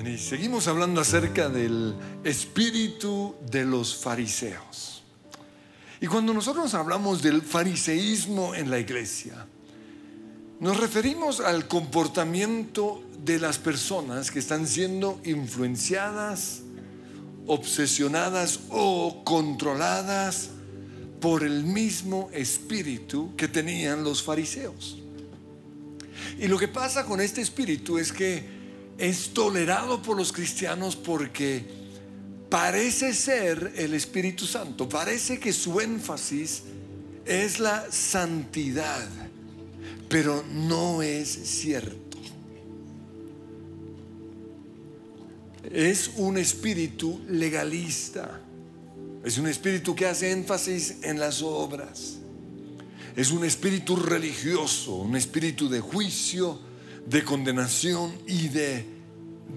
Y seguimos hablando acerca del espíritu de los fariseos. Y cuando nosotros hablamos del fariseísmo en la iglesia, nos referimos al comportamiento de las personas que están siendo influenciadas, obsesionadas o controladas por el mismo espíritu que tenían los fariseos. Y lo que pasa con este espíritu es que es tolerado por los cristianos porque parece ser el Espíritu Santo, parece que su énfasis es la santidad, pero no es cierto. Es un espíritu legalista, es un espíritu que hace énfasis en las obras, es un espíritu religioso, un espíritu de juicio, de condenación y de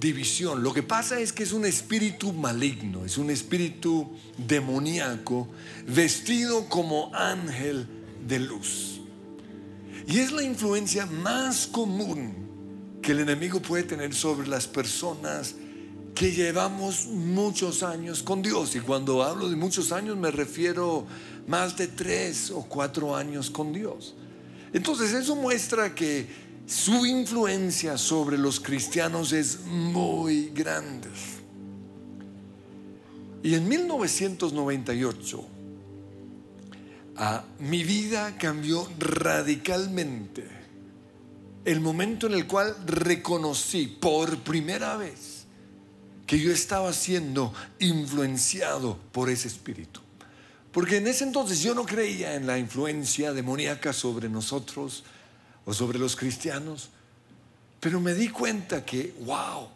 división. Lo que pasa es que es un espíritu maligno, es un espíritu demoníaco vestido como ángel de luz. Y es la influencia más común que el enemigo puede tener sobre las personas que llevamos muchos años con Dios. Y cuando hablo de muchos años me refiero más de 3 o 4 años con Dios. Entonces eso muestra que su influencia sobre los cristianos es muy grande. Y en 1998 mi vida cambió radicalmente. El momento en el cual reconocí por primera vez que yo estaba siendo influenciado por ese espíritu. Porque en ese entonces yo no creía en la influencia demoníaca sobre nosotros o sobre los cristianos, pero me di cuenta que, wow,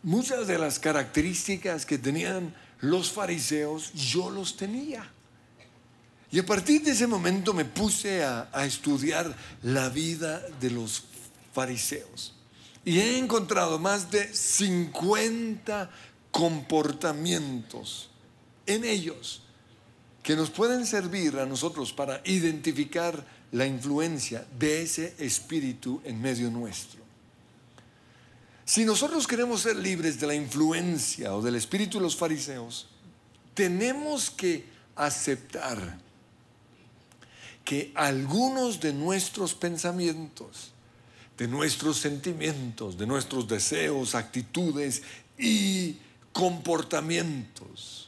muchas de las características que tenían los fariseos, yo los tenía. Y a partir de ese momento me puse a estudiar la vida de los fariseos. Y he encontrado más de 50 comportamientos en ellos que nos pueden servir a nosotros para identificar la influencia de ese espíritu en medio nuestro. Si nosotros queremos ser libres de la influencia o del espíritu de los fariseos, tenemos que aceptar que algunos de nuestros pensamientos, de nuestros sentimientos, de nuestros deseos, actitudes y comportamientos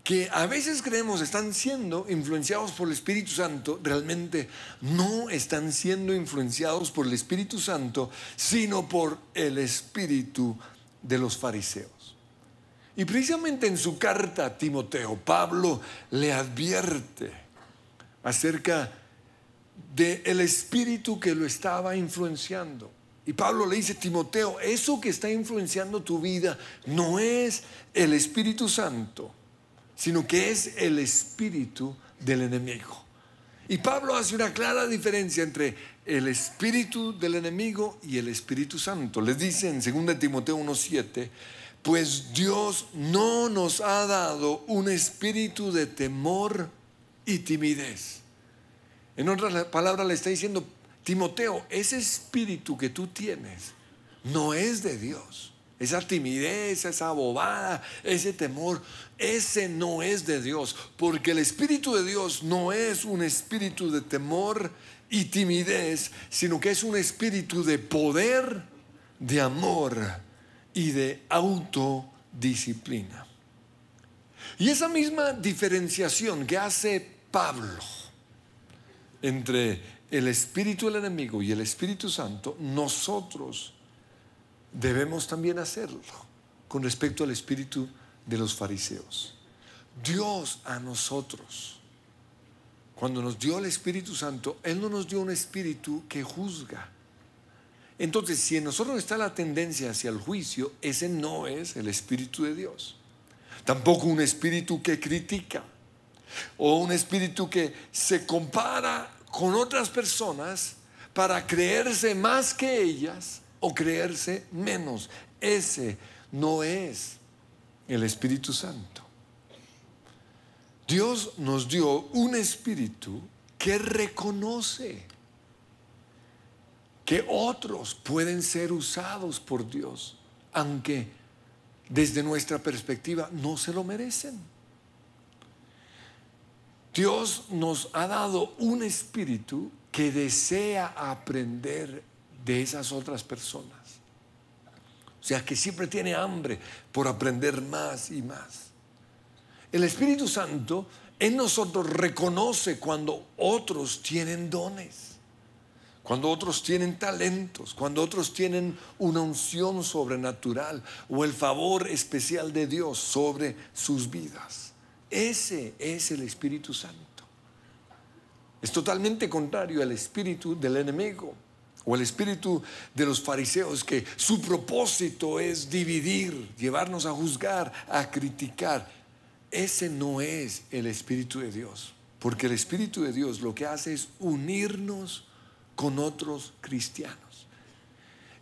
que a veces creemos están siendo influenciados por el Espíritu Santo, realmente no están siendo influenciados por el Espíritu Santo, sino por el espíritu de los fariseos. Y precisamente en su carta a Timoteo, Pablo le advierte acerca del espíritu que lo estaba influenciando. Y Pablo le dice: Timoteo, eso que está influenciando tu vida no es el Espíritu Santo, sino que es el espíritu del enemigo. Y Pablo hace una clara diferencia entre el espíritu del enemigo y el Espíritu Santo. Les dice en 2 Timoteo 1:7: pues Dios no nos ha dado un espíritu de temor y timidez. En otras palabras le está diciendo: Timoteo, ese espíritu que tú tienes no es de Dios. Esa timidez, esa bobada, ese temor, ese no es de Dios. Porque el Espíritu de Dios no es un espíritu de temor y timidez, sino que es un espíritu de poder, de amor y de autodisciplina. Y esa misma diferenciación que hace Pablo entre el espíritu del enemigo y el Espíritu Santo, nosotros debemos también hacerlo con respecto al espíritu de los fariseos. Dios a nosotros, cuando nos dio el Espíritu Santo, Él no nos dio un espíritu que juzga. Entonces, si en nosotros está la tendencia hacia el juicio, ese no es el Espíritu de Dios. Tampoco un espíritu que critica o un espíritu que se compara con otras personas para creerse más que ellas o creerse menos. Ese no es el Espíritu Santo. Dios nos dio un espíritu que reconoce que otros pueden ser usados por Dios aunque desde nuestra perspectiva no se lo merecen. Dios nos ha dado un espíritu que desea aprender de esas otras personas. O sea, que siempre tiene hambre por aprender más y más. El Espíritu Santo en nosotros reconoce cuando otros tienen dones, cuando otros tienen talentos, cuando otros tienen una unción sobrenatural o el favor especial de Dios sobre sus vidas. Ese es el Espíritu Santo. Es totalmente contrario al espíritu del enemigo o el espíritu de los fariseos, que su propósito es dividir, llevarnos a juzgar, a criticar. Ese no es el Espíritu de Dios, porque el Espíritu de Dios lo que hace es unirnos con otros cristianos.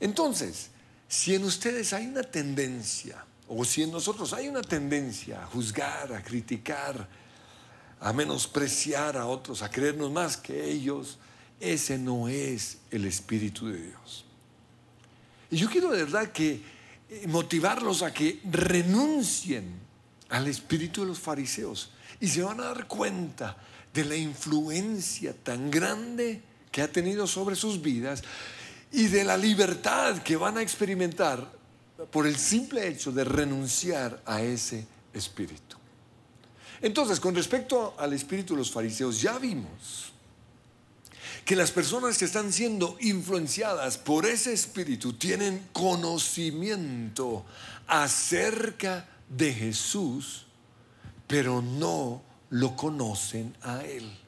Entonces, si en ustedes hay una tendencia, o si en nosotros hay una tendencia a juzgar, a criticar, a menospreciar a otros, a creernos más que ellos, ese no es el Espíritu de Dios. Y yo quiero de verdad que motivarlos a que renuncien al espíritu de los fariseos, y se van a dar cuenta de la influencia tan grande que ha tenido sobre sus vidas y de la libertad que van a experimentar por el simple hecho de renunciar a ese espíritu. Entonces, con respecto al espíritu de los fariseos, ya vimos que las personas que están siendo influenciadas por ese espíritu tienen conocimiento acerca de Jesús, pero no lo conocen a Él.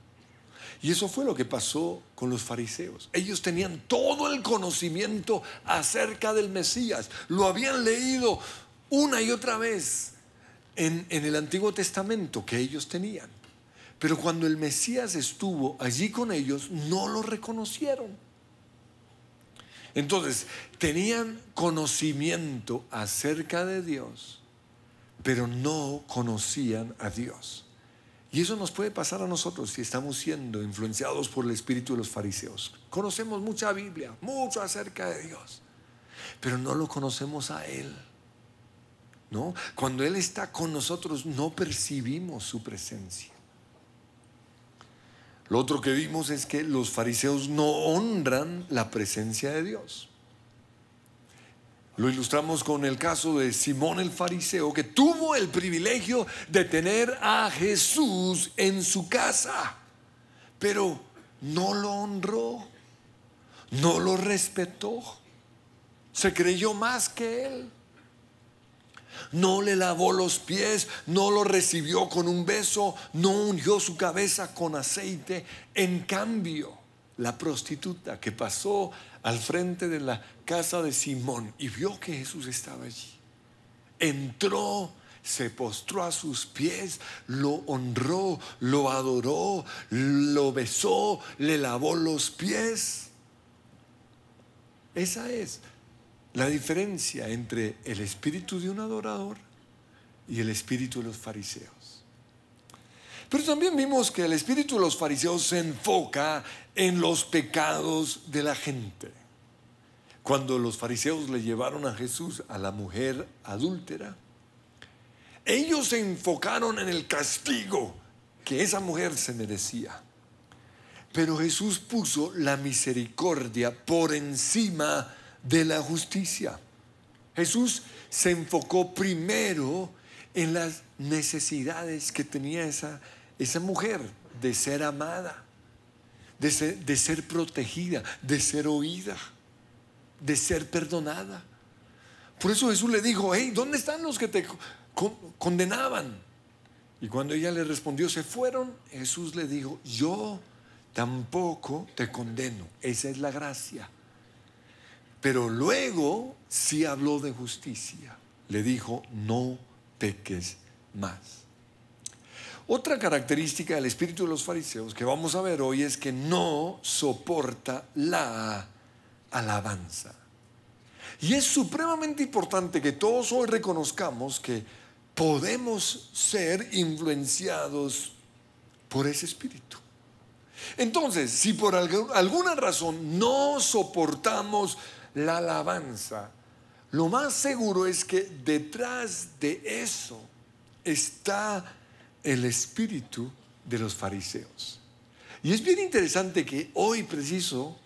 Y eso fue lo que pasó con los fariseos. Ellos tenían todo el conocimiento acerca del Mesías. Lo habían leído una y otra vez en el Antiguo Testamento que ellos tenían. Pero cuando el Mesías estuvo allí con ellos, no lo reconocieron. Entonces, tenían conocimiento acerca de Dios, pero no conocían a Dios. Y eso nos puede pasar a nosotros si estamos siendo influenciados por el espíritu de los fariseos. Conocemos mucha Biblia, mucho acerca de Dios, pero no lo conocemos a Él, ¿no? Cuando Él está con nosotros, no percibimos su presencia. Lo otro que vimos es que los fariseos no honran la presencia de Dios. Lo ilustramos con el caso de Simón el fariseo, que tuvo el privilegio de tener a Jesús en su casa, pero no lo honró, no lo respetó, se creyó más que él. No le lavó los pies, no lo recibió con un beso, no ungió su cabeza con aceite. En cambio, la prostituta que pasó al frente de la casa de Simón y vio que Jesús estaba allí, entró, se postró a sus pies, lo honró, lo adoró, lo besó, le lavó los pies. Esa es la diferencia entre el espíritu de un adorador y el espíritu de los fariseos. Pero también vimos que el espíritu de los fariseos se enfoca en los pecados de la gente. Cuando los fariseos le llevaron a Jesús a la mujer adúltera, ellos se enfocaron en el castigo que esa mujer se merecía. Pero Jesús puso la misericordia por encima de la justicia. Jesús se enfocó primero en las necesidades que tenía esa mujer de ser amada, de ser protegida, de ser oída, de ser perdonada. Por eso Jesús le dijo: hey, ¿dónde están los que te condenaban? Y cuando ella le respondió, se fueron. Jesús le dijo: yo tampoco te condeno. Esa es la gracia. Pero luego sí habló de justicia. Le dijo: no peques más. Otra característica del espíritu de los fariseos que vamos a ver hoy es que no soporta la alabanza. Y es supremamente importante que todos hoy reconozcamos que podemos ser influenciados por ese espíritu. Entonces, si por alguna razón no soportamos la alabanza, lo más seguro es que detrás de eso está el espíritu de los fariseos. Y es bien interesante que hoy preciso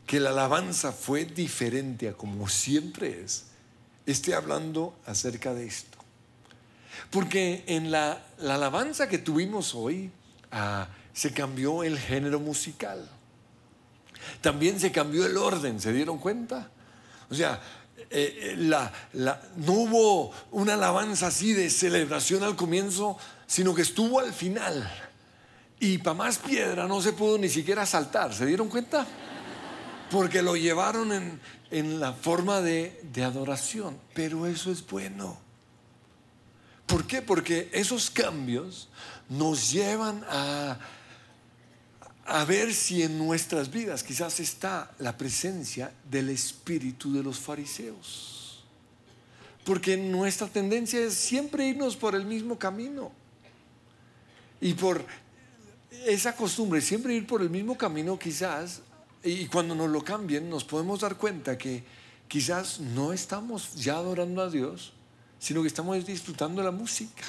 que la alabanza fue diferente a como siempre es, esté hablando acerca de esto. Porque en la alabanza que tuvimos hoy se cambió el género musical. También se cambió el orden, ¿se dieron cuenta? O sea, no hubo una alabanza así de celebración al comienzo, sino que estuvo al final. Y para más piedra no se pudo ni siquiera saltar, ¿se dieron cuenta? Porque lo llevaron en la forma de adoración. Pero eso es bueno. ¿Por qué? Porque esos cambios nos llevan a ver si en nuestras vidas quizás está la presencia del espíritu de los fariseos. Porque nuestra tendencia es siempre irnos por el mismo camino. Y por esa costumbre, siempre ir por el mismo camino, quizás, y cuando nos lo cambien, nos podemos dar cuenta que quizás no estamos ya adorando a Dios, sino que estamos disfrutando la música.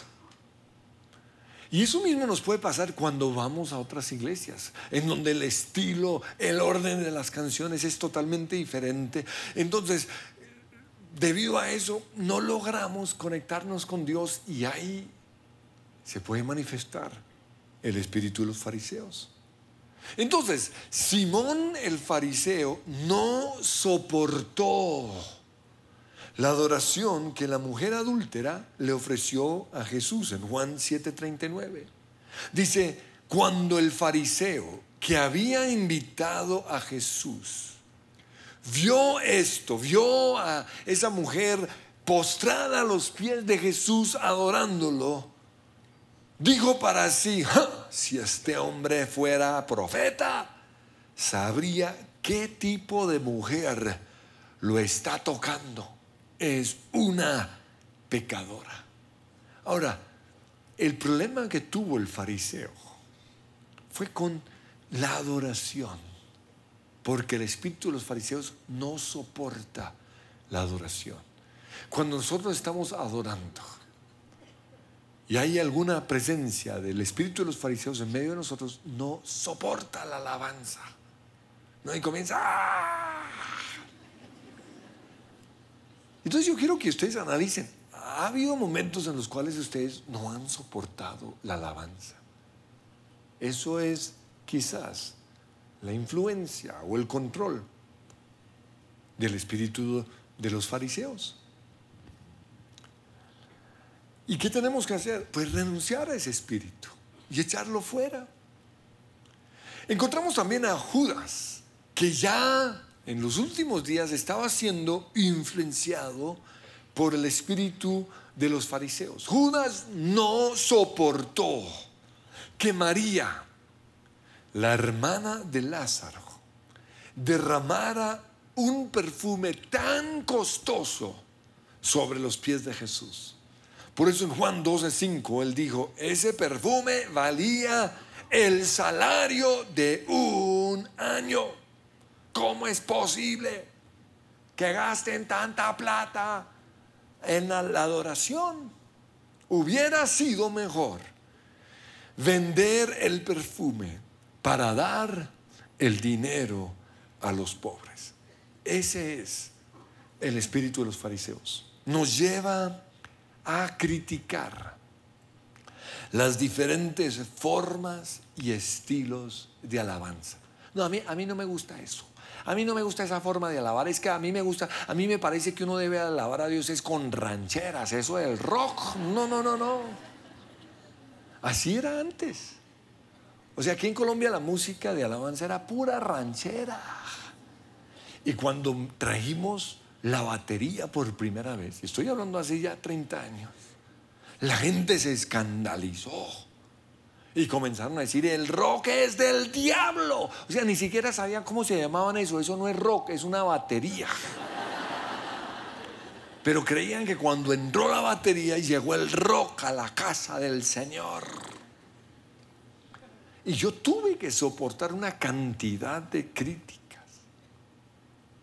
Y eso mismo nos puede pasar cuando vamos a otras iglesias, en donde el estilo, el orden de las canciones es totalmente diferente. Entonces, debido a eso, no logramos conectarnos con Dios, y ahí se puede manifestar el espíritu de los fariseos. Entonces, Simón el fariseo no soportó la adoración que la mujer adúltera le ofreció a Jesús en Juan 7:39. Dice: cuando el fariseo que había invitado a Jesús vio esto, vio a esa mujer postrada a los pies de Jesús adorándolo, dijo para sí: si este hombre fuera profeta, sabría qué tipo de mujer lo está tocando. Es una pecadora. Ahora, el problema que tuvo el fariseo fue con la adoración, porque el espíritu de los fariseos no soporta la adoración. Cuando nosotros estamos adorando y hay alguna presencia del espíritu de los fariseos en medio de nosotros, no soporta la alabanza, ¿no? Y comienza Entonces yo quiero que ustedes analicen. ¿Ha habido momentos en los cuales ustedes no han soportado la alabanza? Eso es quizás la influencia o el control del espíritu de los fariseos. ¿Y qué tenemos que hacer? Pues renunciar a ese espíritu y echarlo fuera. Encontramos también a Judas, que ya en los últimos días estaba siendo influenciado por el espíritu de los fariseos. Judas no soportó que María, la hermana de Lázaro, derramara un perfume tan costoso sobre los pies de Jesús. Por eso en Juan 12:5 él dijo: ese perfume valía el salario de un año. ¿Cómo es posible que gasten tanta plata en la adoración? Hubiera sido mejor vender el perfume para dar el dinero a los pobres. Ese es el espíritu de los fariseos. Nos lleva a criticar las diferentes formas y estilos de alabanza. No, a mí no me gusta eso. A mí no me gusta esa forma de alabar. Es que a mí me parece que uno debe alabar a Dios es con rancheras, eso del rock. No. Así era antes. O sea, aquí en Colombia la música de alabanza era pura ranchera. Y cuando trajimos la batería por primera vez, estoy hablando hace ya 30 años, la gente se escandalizó y comenzaron a decir: el rock es del diablo. O sea, ni siquiera sabían cómo se llamaban eso. Eso no es rock, es una batería. Pero creían que cuando entró la batería llegó el rock a la casa del Señor. Y yo tuve que soportar una cantidad de críticas,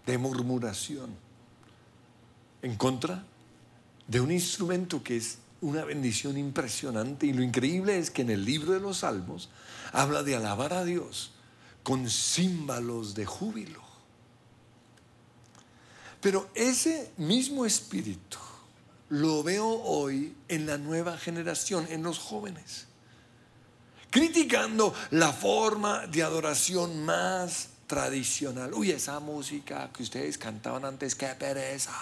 de murmuración. en contra de un instrumento que es una bendición impresionante. Y lo increíble es que en el libro de los Salmos habla de alabar a Dios con címbalos de júbilo. Pero ese mismo espíritu lo veo hoy en la nueva generación, en los jóvenes, criticando la forma de adoración más tradicional. Uy, esa música que ustedes cantaban antes, qué pereza.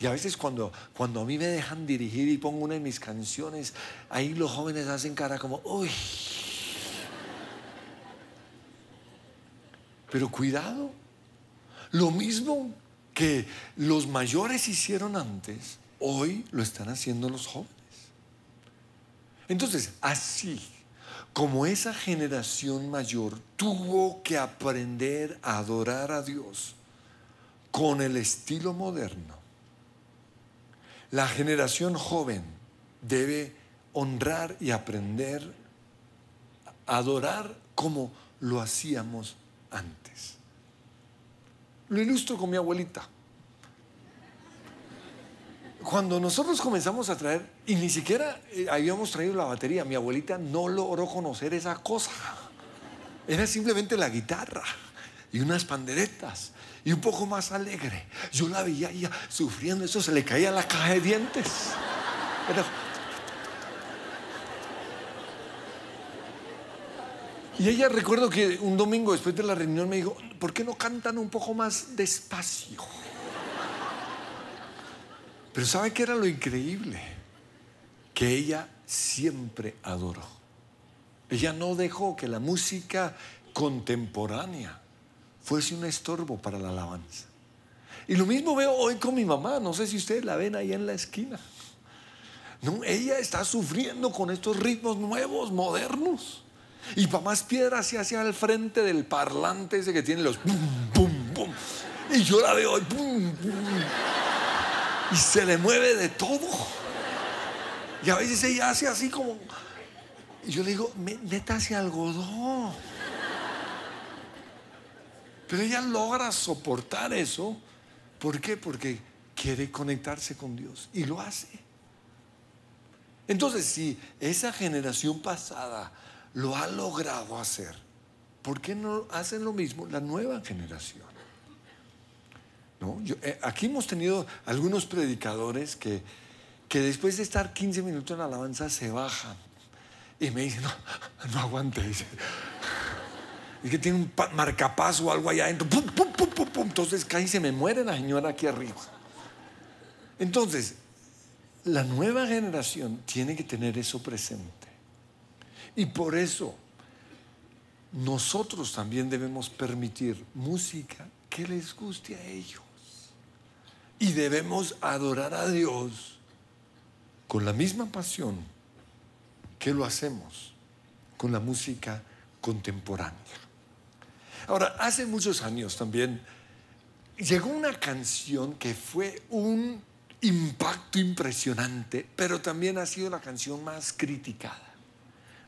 Y a veces cuando a mí me dejan dirigir y pongo una de mis canciones, ahí los jóvenes hacen cara como, uy. Pero cuidado, lo mismo que los mayores hicieron antes, hoy lo están haciendo los jóvenes. Entonces, así como esa generación mayor tuvo que aprender a adorar a Dios con el estilo moderno, la generación joven debe honrar y aprender a adorar como lo hacíamos antes. Lo ilustro con mi abuelita. Cuando nosotros comenzamos a traer, y ni siquiera habíamos traído la batería, mi abuelita no logró conocer esa cosa. Era simplemente la guitarra y unas panderetas y un poco más alegre. Yo la veía ella sufriendo, eso se le caía la caja de dientes. Y ella, recuerdo que un domingo después de la reunión me dijo, ¿por qué no cantan un poco más despacio? Pero ¿sabe qué era lo increíble? Que ella siempre adoró. Ella no dejó que la música contemporánea fuese un estorbo para la alabanza. Y lo mismo veo hoy con mi mamá. No sé si ustedes la ven ahí en la esquina. No, ella está sufriendo con estos ritmos nuevos, modernos. Y para más piedras se hace al frente del parlante ese que tiene los bum, bum, bum. Y yo la veo bum, bum. Y se le mueve de todo. Y a veces ella hace así como... Y yo le digo, métase algodón. Pero ella logra soportar eso. ¿Por qué? Porque quiere conectarse con Dios. Y lo hace. Entonces, si esa generación pasada lo ha logrado hacer, ¿por qué no hacen lo mismo la nueva generación? ¿No? Aquí hemos tenido algunos predicadores que después de estar 15 minutos en alabanza se bajan y me dicen, no aguante, dice. Es que tiene un marcapaso o algo allá adentro, pum, pum, pum, pum, pum. Entonces casi se me muere la señora aquí arriba. Entonces, la nueva generación tiene que tener eso presente. Y por eso nosotros también debemos permitir música que les guste a ellos. Y debemos adorar a Dios con la misma pasión que lo hacemos con la música contemporánea. Ahora, hace muchos años también llegó una canción que fue un impacto impresionante, pero también ha sido la canción más criticada.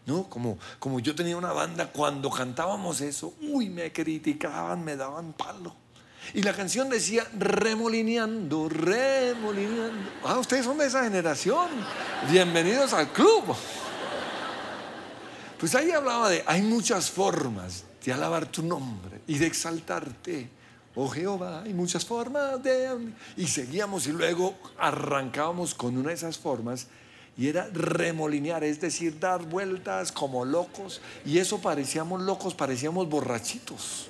¿No? Como yo tenía una banda, cuando cantábamos eso, uy, me criticaban, me daban palo. Y la canción decía, remolineando, remolineando. Ah, ustedes son de esa generación. Bienvenidos al club. Pues ahí hablaba de, hay muchas formas de alabar tu nombre y de exaltarte. Oh Jehová, hay muchas formas de... Y seguíamos y luego arrancábamos con una de esas formas. Y era remolinear, es decir, dar vueltas como locos. Y eso parecíamos locos, parecíamos borrachitos.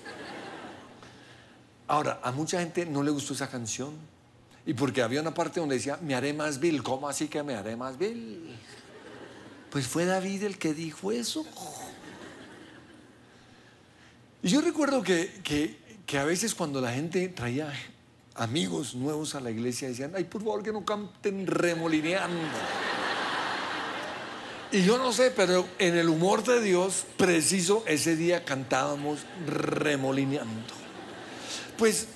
Ahora, a mucha gente no le gustó esa canción. Y porque había una parte donde decía, me haré más vil. ¿Cómo así que me haré más vil? Pues fue David el que dijo eso. Y yo recuerdo que a veces cuando la gente traía amigos nuevos a la iglesia, decían, ay, por favor que no canten remolineando. Y yo no sé, pero en el humor de Dios, preciso, ese día cantábamos remolineando. Pues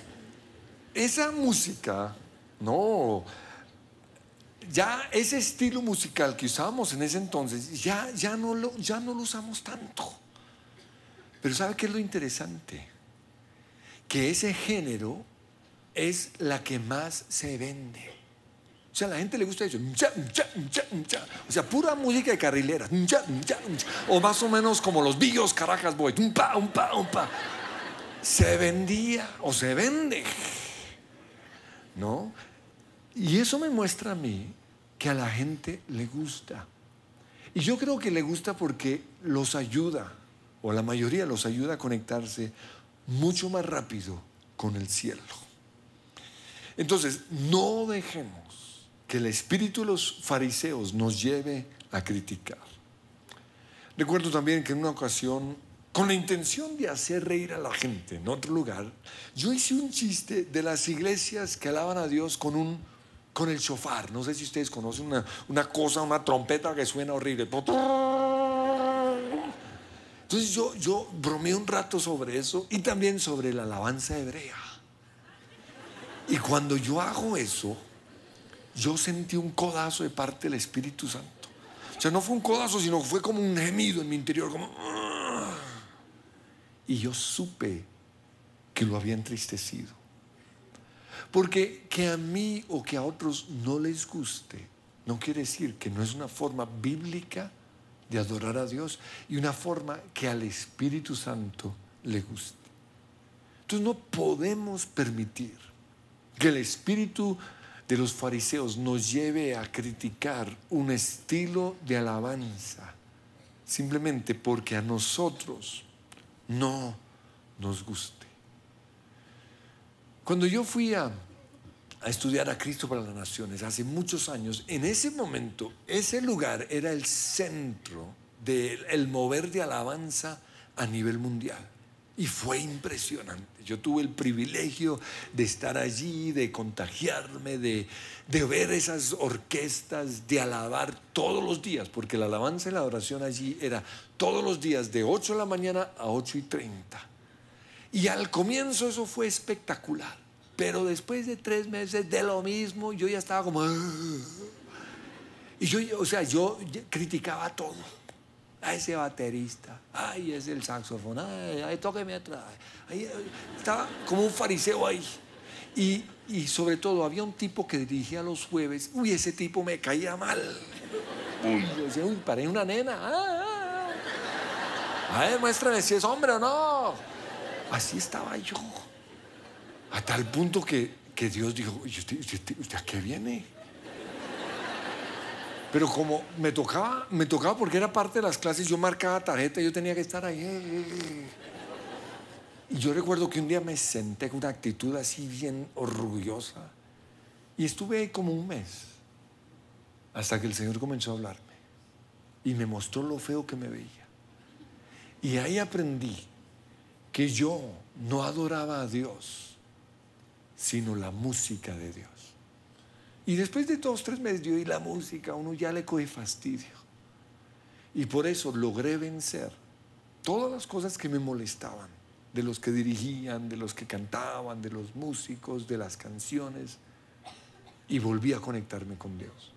esa música, no, ya ese estilo musical que usábamos en ese entonces, ya no lo usamos tanto. Pero ¿sabe qué es lo interesante? Que ese género es la que más se vende. O sea, a la gente le gusta eso. O sea, pura música de carrileras. O más o menos como los Billos Caracas Boys. Se vendía o se vende, ¿no? Y eso me muestra a mí que a la gente le gusta. Y yo creo que le gusta porque los ayuda, o la mayoría los ayuda a conectarse mucho más rápido con el cielo. Entonces, no dejemos que el espíritu de los fariseos nos lleve a criticar. Recuerdo también que en una ocasión, con la intención de hacer reír a la gente en otro lugar, yo hice un chiste de las iglesias que alaban a Dios con el shofar. No sé si ustedes conocen una cosa, una trompeta que suena horrible. Entonces yo bromeé un rato sobre eso y también sobre la alabanza hebrea. Y cuando yo hago eso, yo sentí un codazo de parte del Espíritu Santo. O sea, no fue un codazo, sino fue como un gemido en mi interior, como... Y yo supe que lo había entristecido. Porque que a mí o que a otros no les guste, no quiere decir que no es una forma bíblica de adorar a Dios y una forma que al Espíritu Santo le guste. Entonces no podemos permitir que el espíritu de los fariseos nos lleve a criticar un estilo de alabanza simplemente porque a nosotros no nos guste. Cuando yo fui a estudiar a Cristo para las Naciones hace muchos años, en ese momento ese lugar era el centro del mover de alabanza a nivel mundial. Y fue impresionante. Yo tuve el privilegio de estar allí, de contagiarme, de ver esas orquestas, de alabar todos los días, porque la alabanza y la adoración allí era todos los días de 8 de la mañana a 8:30. Y al comienzo eso fue espectacular, pero después de 3 meses de lo mismo, yo ya estaba como... Y yo criticaba todo. A ese baterista, ay, es el saxofón, ay, tóqueme atrás. Estaba como un fariseo ahí. Y sobre todo había un tipo que dirigía los jueves. Uy, ese tipo me caía mal. Uy, yo decía, uy, paré una nena. A ver, muéstrame si es hombre o no. Así estaba yo. A tal punto que Dios dijo, ¿y usted a qué viene? Pero como me tocaba porque era parte de las clases, yo marcaba tarjeta, yo tenía que estar ahí. Y yo recuerdo que un día me senté con una actitud así bien orgullosa y estuve ahí como un mes, hasta que el Señor comenzó a hablarme y me mostró lo feo que me veía. Y ahí aprendí que yo no adoraba a Dios, sino la música de Dios. Y después de 2 o 3 meses yo oí la música, a uno ya le coge fastidio. Y por eso logré vencer todas las cosas que me molestaban, de los que dirigían, de los que cantaban, de los músicos, de las canciones, y volví a conectarme con Dios.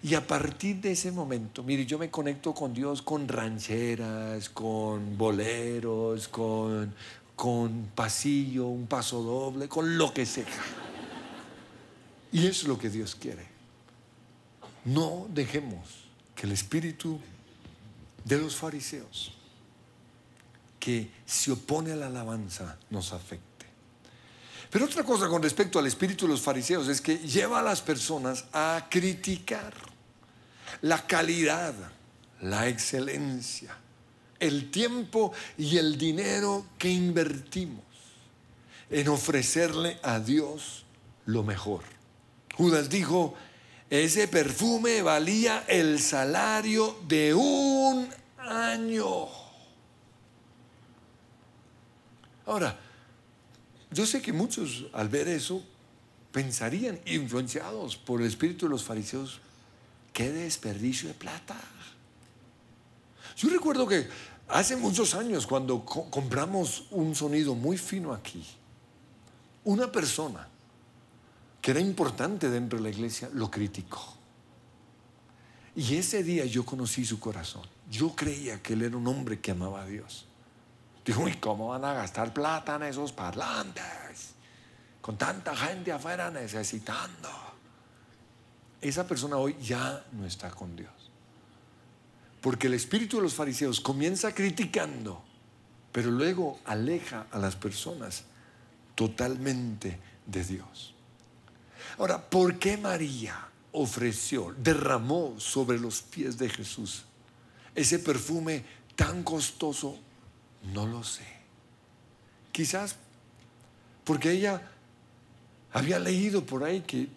Y a partir de ese momento, mire, yo me conecto con Dios con rancheras, con boleros, con pasillo, un paso doble, con lo que sea. Y es lo que Dios quiere. No dejemos que el espíritu de los fariseos, que se opone a la alabanza, nos afecte. Pero otra cosa con respecto al espíritu de los fariseos es que lleva a las personas a criticar la calidad, la excelencia, el tiempo y el dinero que invertimos en ofrecerle a Dios lo mejor. Judas dijo, ese perfume valía el salario de 1 año. Ahora, yo sé que muchos al ver eso pensarían, influenciados por el espíritu de los fariseos, qué desperdicio de plata. Yo recuerdo que hace muchos años, cuando compramos un sonido muy fino aquí, una persona que era importante dentro de la iglesia lo criticó. Y ese día yo conocí su corazón. Yo creía que él era un hombre que amaba a Dios. Dijo, ¿y cómo van a gastar plata en esos parlantes? con tanta gente afuera necesitando. Esa persona hoy ya no está con Dios. Porque el espíritu de los fariseos comienza criticando, pero luego aleja a las personas totalmente de Dios. Ahora, ¿por qué María derramó sobre los pies de Jesús ese perfume tan costoso? No lo sé. Quizás porque ella había leído por ahí que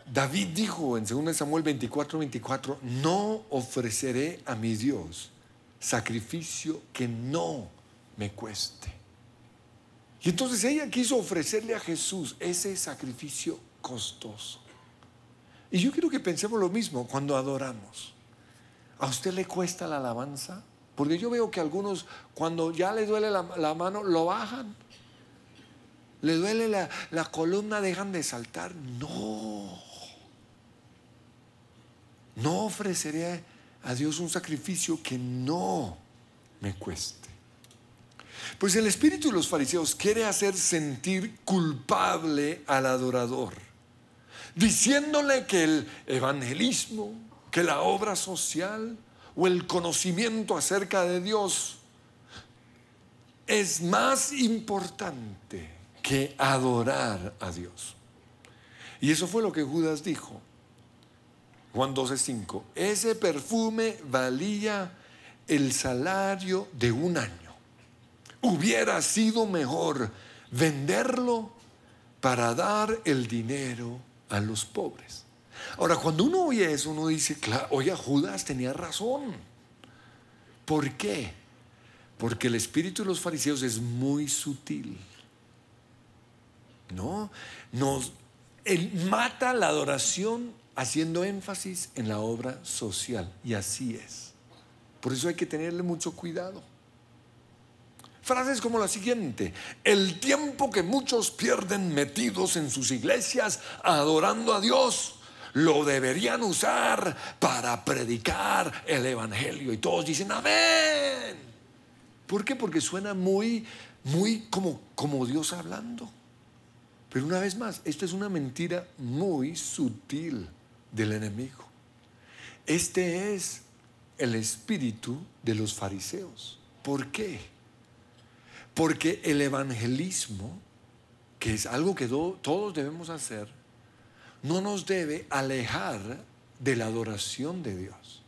David dijo en 2 Samuel 24:24: no ofreceré a mi Dios sacrificio que no me cueste. Y entonces ella quiso ofrecerle a Jesús ese sacrificio costoso. Y yo quiero que pensemos lo mismo cuando adoramos. ¿A usted le cuesta la alabanza? Porque yo veo que algunos, cuando ya le duele la mano, lo bajan. Le duele la columna, dejan de saltar. No ofreceré a Dios un sacrificio que no me cueste. Pues el espíritu de los fariseos quiere hacer sentir culpable al adorador, diciéndole que el evangelismo, que la obra social o el conocimiento acerca de Dios es más importante que adorar a Dios. Y eso fue lo que Judas dijo. Juan 12:5: ese perfume valía el salario de un año. Hubiera sido mejor venderlo para dar el dinero a los pobres. Ahora, cuando uno oye eso, uno dice, claro, oye, Judas tenía razón. ¿Por qué? Porque el espíritu de los fariseos es muy sutil. Él mata la adoración haciendo énfasis en la obra social. Y así es. Por eso hay que tenerle mucho cuidado. Frases como la siguiente: el tiempo que muchos pierden metidos en sus iglesias adorando a Dios, lo deberían usar para predicar el evangelio. Y todos dicen amén. ¿Por qué? Porque suena muy como Dios hablando. Pero una vez más, esta es una mentira muy sutil del enemigo. Este es el espíritu de los fariseos. ¿Por qué? Porque el evangelismo, que es algo que todos debemos hacer, no nos debe alejar de la adoración de Dios.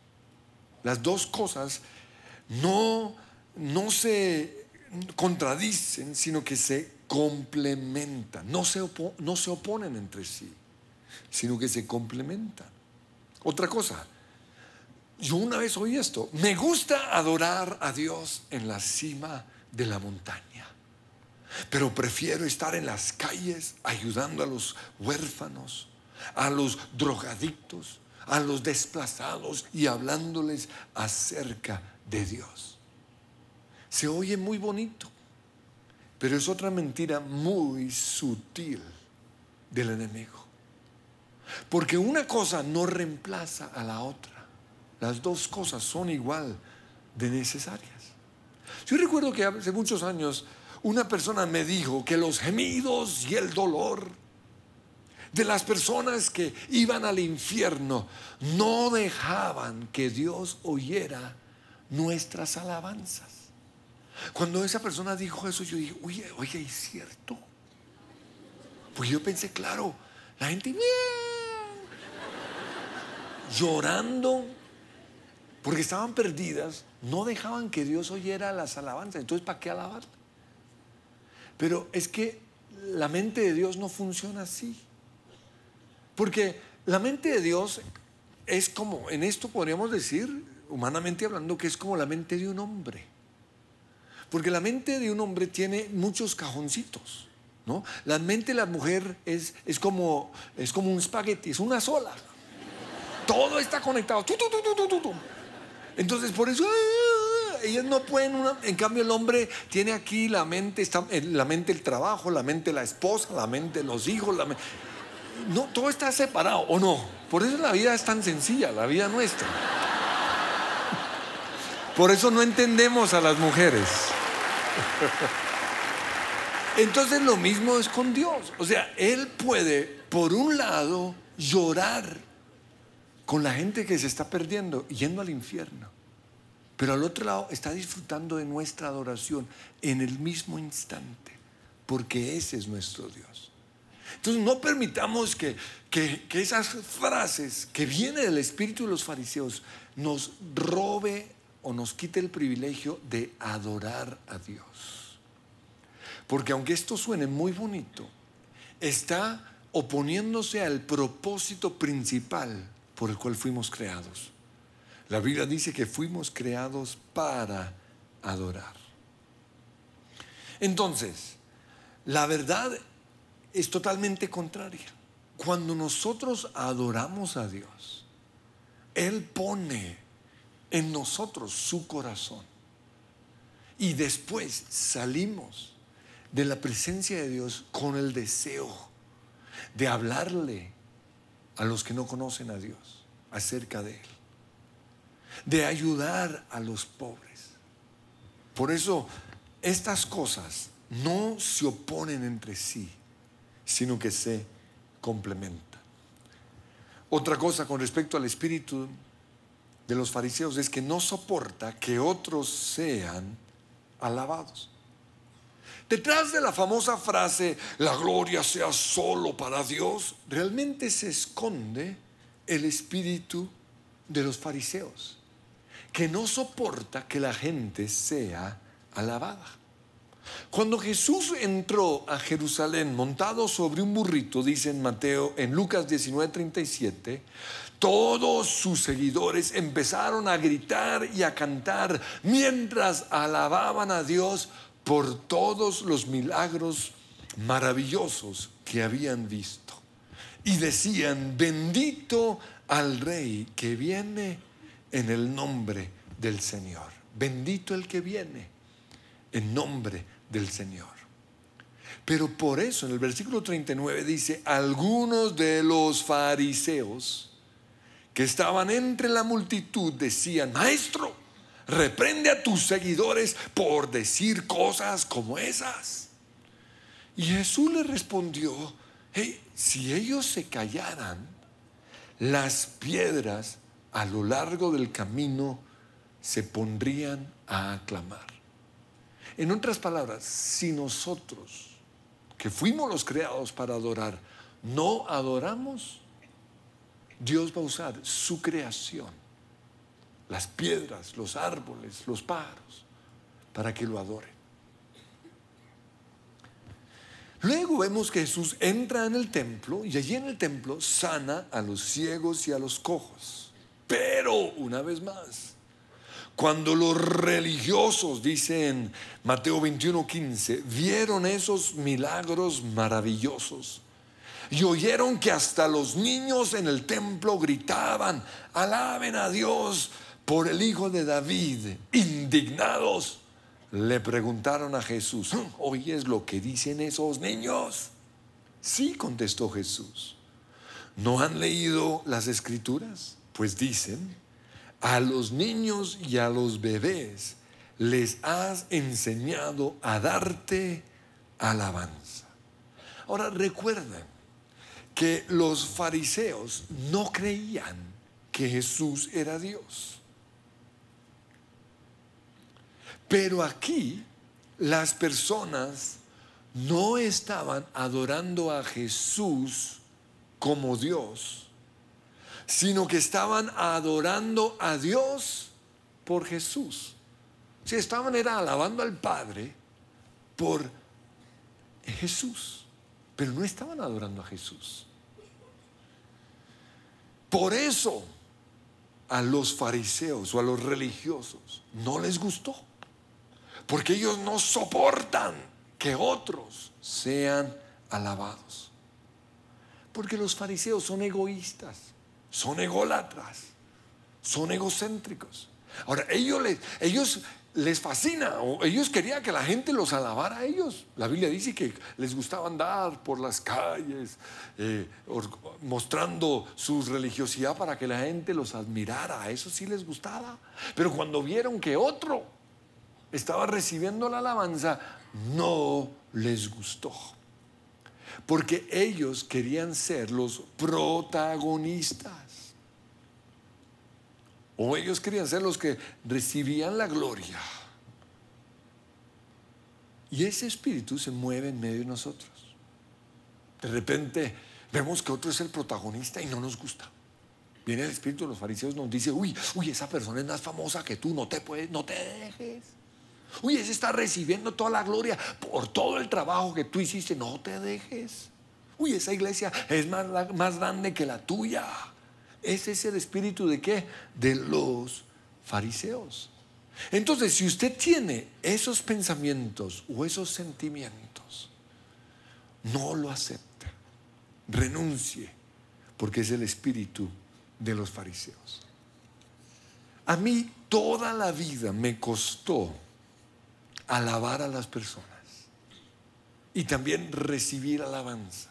Las dos cosas no se contradicen, sino que se complementan. No se oponen entre sí, sino que se complementan. Otra cosa, yo una vez oí esto: me gusta adorar a Dios en la cima de la montaña, pero prefiero estar en las calles ayudando a los huérfanos, a los drogadictos, a los desplazados y hablándoles acerca de Dios. Se oye muy bonito, pero es otra mentira muy sutil del enemigo. Porque una cosa no reemplaza a la otra. Las dos cosas son igual de necesarias. Yo recuerdo que hace muchos años una persona me dijo que los gemidos y el dolor de las personas que iban al infierno no dejaban que Dios oyera nuestras alabanzas. Cuando esa persona dijo eso, yo dije, oye, ¿es cierto? Pues yo pensé, claro, la gente llorando porque estaban perdidas, no dejaban que Dios oyera las alabanzas. Entonces, ¿para qué alabar? Pero es que la mente de Dios no funciona así. Porque la mente de Dios es como, en esto podríamos decir, humanamente hablando, que es como la mente de un hombre. Porque la mente de un hombre tiene muchos cajoncitos, ¿no? La mente de la mujer es como un espagueti, es una sola. Todo está conectado. Entonces, por eso ellas no pueden. En cambio, el hombre tiene aquí la mente, la mente del trabajo, la mente de la esposa, la mente de los hijos. No, todo está separado, ¿o no? Por eso la vida es tan sencilla, la vida nuestra. Por eso no entendemos a las mujeres. Entonces lo mismo es con Dios. O sea, Él puede, por un lado, llorar con la gente que se está perdiendo, yendo al infierno. Pero al otro lado está disfrutando de nuestra adoración en el mismo instante, porque ese es nuestro Dios. Entonces no permitamos que esas frases que vienen del espíritu de los fariseos nos robe o nos quite el privilegio de adorar a Dios. Porque aunque esto suene muy bonito, está oponiéndose al propósito principal por el cual fuimos creados. La Biblia dice que fuimos creados para adorar. Entonces, la verdad es totalmente contraria. Cuando nosotros adoramos a Dios, Él pone en nosotros su corazón. Y después salimos de la presencia de Dios con el deseo de hablarle a los que no conocen a Dios acerca de Él, de ayudar a los pobres. Por eso estas cosas no se oponen entre sí, sino que se complementan. Otra cosa con respecto al espíritu de los fariseos es que no soporta que otros sean alabados. Detrás de la famosa frase, la gloria sea solo para Dios, realmente se esconde el espíritu de los fariseos, que no soporta que la gente sea alabada. Cuando Jesús entró a Jerusalén montado sobre un burrito, dice en Lucas 19:37, todos sus seguidores empezaron a gritar y a cantar mientras alababan a Dios por todos los milagros maravillosos que habían visto. Y decían, bendito al Rey que viene en el nombre del Señor. Bendito el que viene en nombre del Señor. Pero por eso en el versículo 39 dice, algunos de los fariseos que estaban entre la multitud decían, maestro, reprende a tus seguidores por decir cosas como esas. Y Jesús le respondió, hey, si ellos se callaran, las piedras a lo largo del camino se pondrían a aclamar. En otras palabras, si nosotros, que fuimos los creados para adorar, no adoramos, Dios va a usar su creación, las piedras, los árboles, los pájaros, para que lo adoren. Luego vemos que Jesús entra en el templo y allí en el templo sana a los ciegos y a los cojos. Pero, una vez más, cuando los religiosos, dice en Mateo 21:15, vieron esos milagros maravillosos y oyeron que hasta los niños en el templo gritaban, alaben a Dios por el Hijo de David, indignados, le preguntaron a Jesús, ¿oyes lo que dicen esos niños? Sí, contestó Jesús. ¿No han leído las Escrituras? Pues dicen, a los niños y a los bebés les has enseñado a darte alabanza. Ahora recuerden que los fariseos no creían que Jesús era Dios. Pero aquí las personas no estaban adorando a Jesús como Dios, sino que estaban adorando a Dios por Jesús. Si estaban alabando al Padre por Jesús, pero no estaban adorando a Jesús. Por eso a los fariseos o a los religiosos no les gustó, porque ellos no soportan que otros sean alabados. Porque los fariseos son egoístas, son ególatras, son egocéntricos. Ahora, ellos les fascina, o ellos querían que la gente los alabara a ellos. La Biblia dice que les gustaba andar por las calles mostrando su religiosidad para que la gente los admirara. A eso sí les gustaba. Pero cuando vieron que otro estaba recibiendo la alabanza, no les gustó. Porque ellos querían ser los protagonistas. O ellos querían ser los que recibían la gloria. Y ese espíritu se mueve en medio de nosotros. De repente vemos que otro es el protagonista y no nos gusta. Viene el espíritu de los fariseos, nos dice: uy, esa persona es más famosa que tú, no te dejes. Uy, ese está recibiendo toda la gloria por todo el trabajo que tú hiciste, no te dejes. Uy, esa iglesia es más grande que la tuya. Ese es el espíritu ¿de qué? De los fariseos. Entonces, si usted tiene esos pensamientos o esos sentimientos, no lo acepte, renuncie, porque es el espíritu de los fariseos. A mí toda la vida me costó alabar a las personas y también recibir alabanza,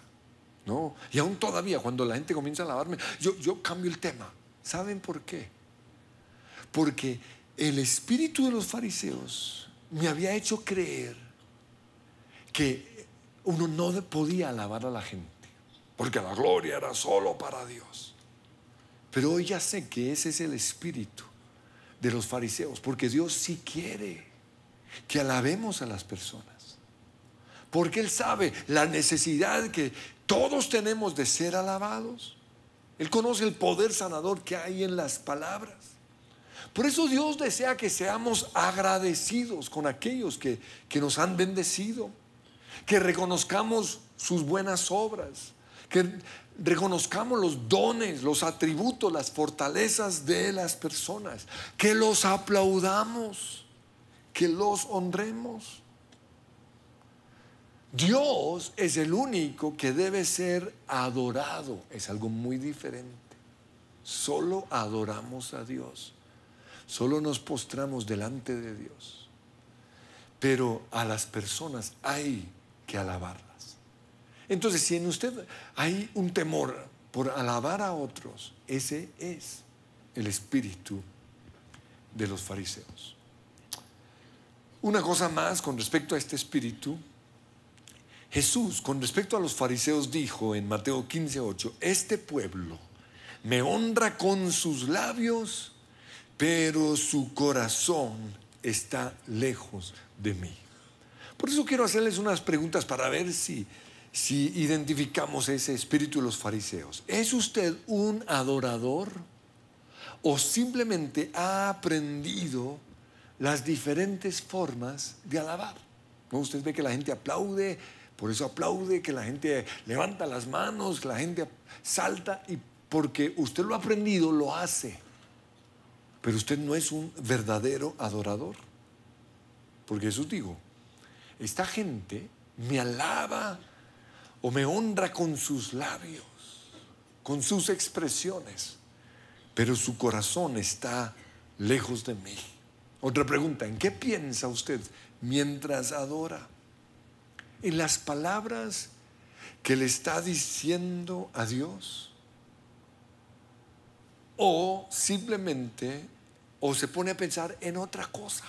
¿no? Y aún todavía cuando la gente comienza a alabarme, yo cambio el tema. ¿Saben por qué? Porque el espíritu de los fariseos me había hecho creer que uno no podía alabar a la gente, porque la gloria era solo para Dios. Pero hoy ya sé que ese es el espíritu de los fariseos, porque Dios sí quiere que alabemos a las personas, porque Él sabe la necesidad que todos tenemos de ser alabados. Él conoce el poder sanador que hay en las palabras. Por eso Dios desea que seamos agradecidos con aquellos que nos han bendecido, que reconozcamos sus buenas obras, que reconozcamos los dones, los atributos, las fortalezas de las personas, que los aplaudamos, que los honremos. Dios es el único que debe ser adorado. Es algo muy diferente. Solo adoramos a Dios, solo nos postramos delante de Dios, pero a las personas hay que alabarlas. Entonces, si en usted hay un temor por alabar a otros, ese es el espíritu de los fariseos. Una cosa más con respecto a este espíritu. Jesús, con respecto a los fariseos, dijo en Mateo 15:8: este pueblo me honra con sus labios, pero su corazón está lejos de mí. Por eso quiero hacerles unas preguntas para ver si identificamos ese espíritu de los fariseos. ¿Es usted un adorador o simplemente ha aprendido las diferentes formas de alabar? ¿No? Usted ve que la gente aplaude, por eso aplaude, que la gente levanta las manos, que la gente salta, y porque usted lo ha aprendido, lo hace. Pero usted no es un verdadero adorador. Porque Jesús dijo: esta gente me alaba o me honra con sus labios, con sus expresiones, pero su corazón está lejos de mí. Otra pregunta: ¿en qué piensa usted mientras adora? ¿En las palabras que le está diciendo a Dios? ¿O simplemente se pone a pensar en otra cosa?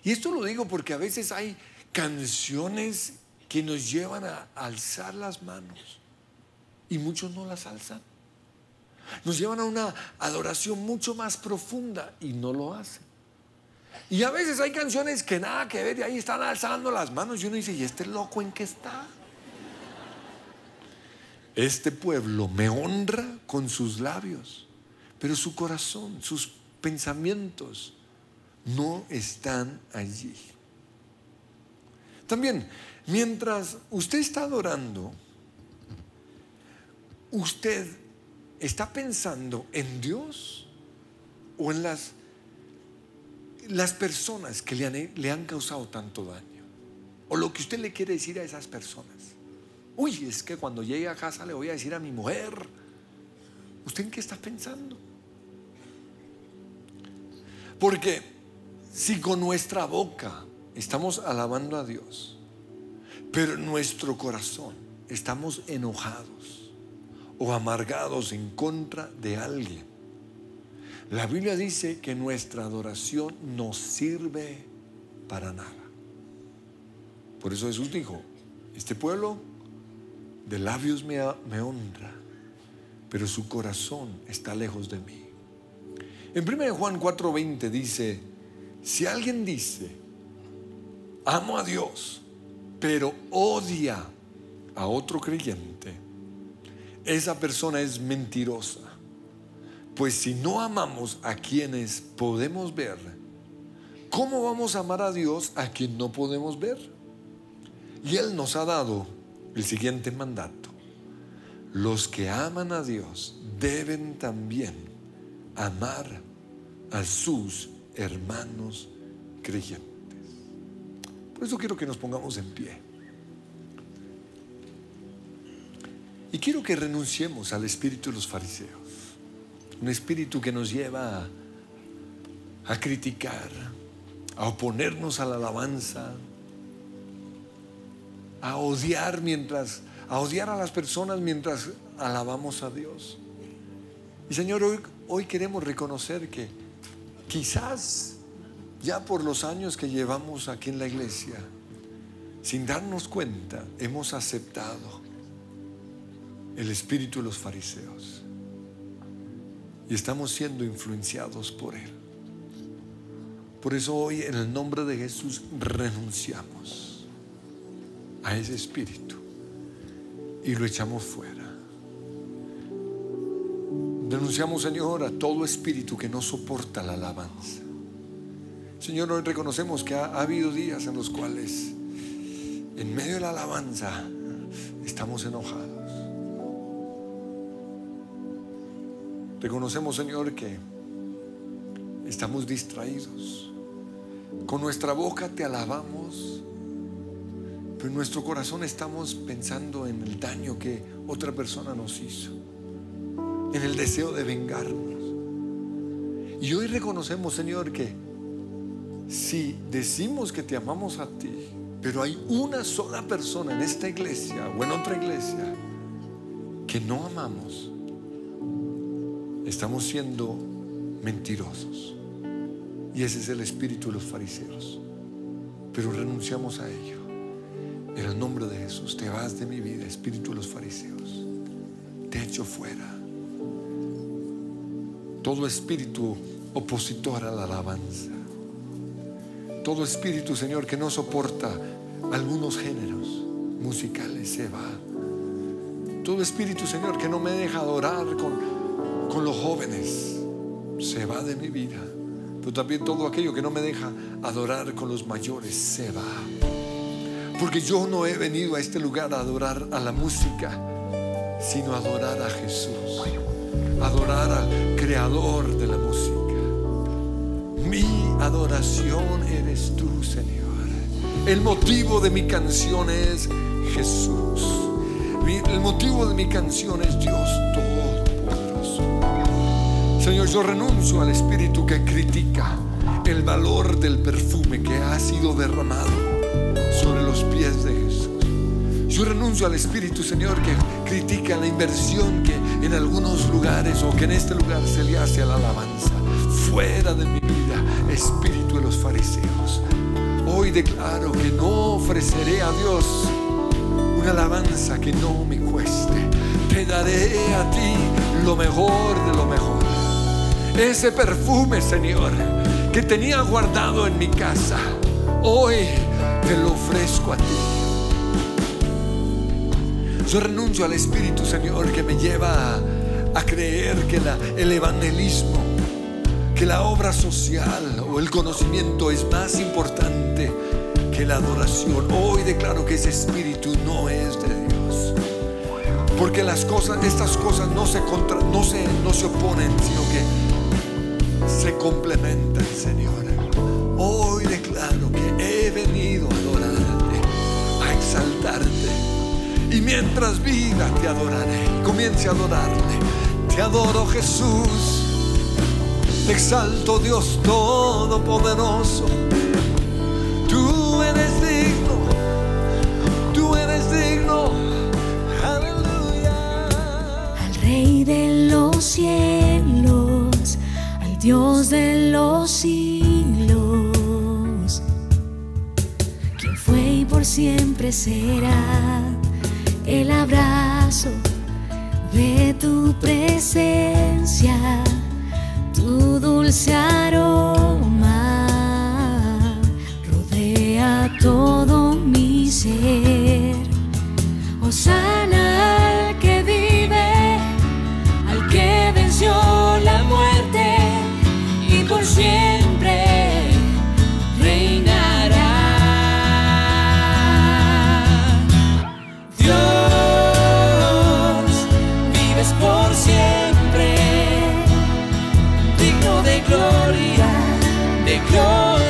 Y esto lo digo porque a veces hay canciones que nos llevan a alzar las manos y muchos no las alzan. Nos llevan a una adoración mucho más profunda y no lo hacen. Y a veces hay canciones que nada que ver, y ahí están alzando las manos y uno dice: ¿y este loco en qué está? Este pueblo me honra con sus labios, pero su corazón, sus pensamientos no están allí. También, mientras usted está adorando, ¿usted está pensando en Dios o en las personas que le han causado tanto daño? O lo que usted le quiere decir a esas personas. Uy, es que cuando llegue a casa le voy a decir a mi mujer. ¿Usted en qué está pensando? Porque si con nuestra boca estamos alabando a Dios, pero en nuestro corazón estamos enojados o amargados en contra de alguien, la Biblia dice que nuestra adoración no sirve para nada. Por eso Jesús dijo: este pueblo de labios me honra, pero su corazón está lejos de mí. En 1 Juan 4:20 dice: si alguien dice amo a Dios, pero odia a otro creyente, esa persona es mentirosa. Pues si no amamos a quienes podemos ver, ¿cómo vamos a amar a Dios a quien no podemos ver? Y Él nos ha dado el siguiente mandato: los que aman a Dios deben también amar a sus hermanos creyentes. Por eso quiero que nos pongamos en pie. Y quiero que renunciemos al espíritu de los fariseos, un espíritu que nos lleva a criticar, a oponernos a la alabanza, a odiar a las personas mientras alabamos a Dios. Y Señor, hoy queremos reconocer que quizás ya por los años que llevamos aquí en la iglesia, sin darnos cuenta, hemos aceptado el espíritu de los fariseos y estamos siendo influenciados por él. Por eso hoy, en el nombre de Jesús, renunciamos a ese espíritu y lo echamos fuera. Renunciamos, Señor, a todo espíritu que no soporta la alabanza. Señor, hoy reconocemos que ha habido días en los cuales en medio de la alabanza estamos enojados. Reconocemos, Señor, que estamos distraídos. Con nuestra boca te alabamos, pero en nuestro corazón estamos pensando en el daño que otra persona nos hizo, en el deseo de vengarnos. Y hoy reconocemos, Señor, que si decimos que te amamos a ti, pero hay una sola persona en esta iglesia o en otra iglesia que no amamos, estamos siendo mentirosos. Y ese es el espíritu de los fariseos. Pero renunciamos a ello. En el nombre de Jesús, te vas de mi vida, espíritu de los fariseos. Te echo fuera. Todo espíritu opositor a la alabanza, todo espíritu, Señor, que no soporta algunos géneros musicales, se va. Todo espíritu, Señor, que no me deja adorar con los jóvenes, se va de mi vida. Pero también todo aquello que no me deja adorar con los mayores, se va. Porque yo no he venido a este lugar a adorar a la música, sino a adorar a Jesús, adorar al creador de la música. Mi adoración eres tú, Señor. El motivo de mi canción es Jesús. El motivo de mi canción es Dios Todopoderoso. Señor, yo renuncio al espíritu que critica el valor del perfume que ha sido derramado sobre los pies de Jesús. Yo renuncio al espíritu, Señor, que critica la inversión que en algunos lugares o que en este lugar se le hace a la alabanza. Fuera de mi vida, espíritu de los fariseos. Hoy declaro que no ofreceré a Dios una alabanza que no me cueste. Te daré a ti lo mejor de lo mejor. Ese perfume, Señor, que tenía guardado en mi casa, hoy te lo ofrezco a ti. Yo renuncio al espíritu, Señor, que me lleva a creer que el evangelismo, que la obra social o el conocimiento es más importante que la adoración. Hoy declaro que ese espíritu no es de Dios, porque estas cosas no se oponen, sino que se complementan, Señor. Hoy declaro que he venido a adorarte, a exaltarte. Y mientras viva te adoraré. Comience a adorarle. Te adoro, Jesús. Te exalto, Dios Todopoderoso. Tú eres digno. Tú eres digno. Aleluya. Al Rey de los cielos, al Dios de los siglos, quien fue y por por siempre será el abrazo de tu presencia, tu dulce aroma rodea todo mi ser. Hosana al que vive, al que venció la muerte y por siempre reinará. Dios, vives por siempre, digno de gloria, de gloria.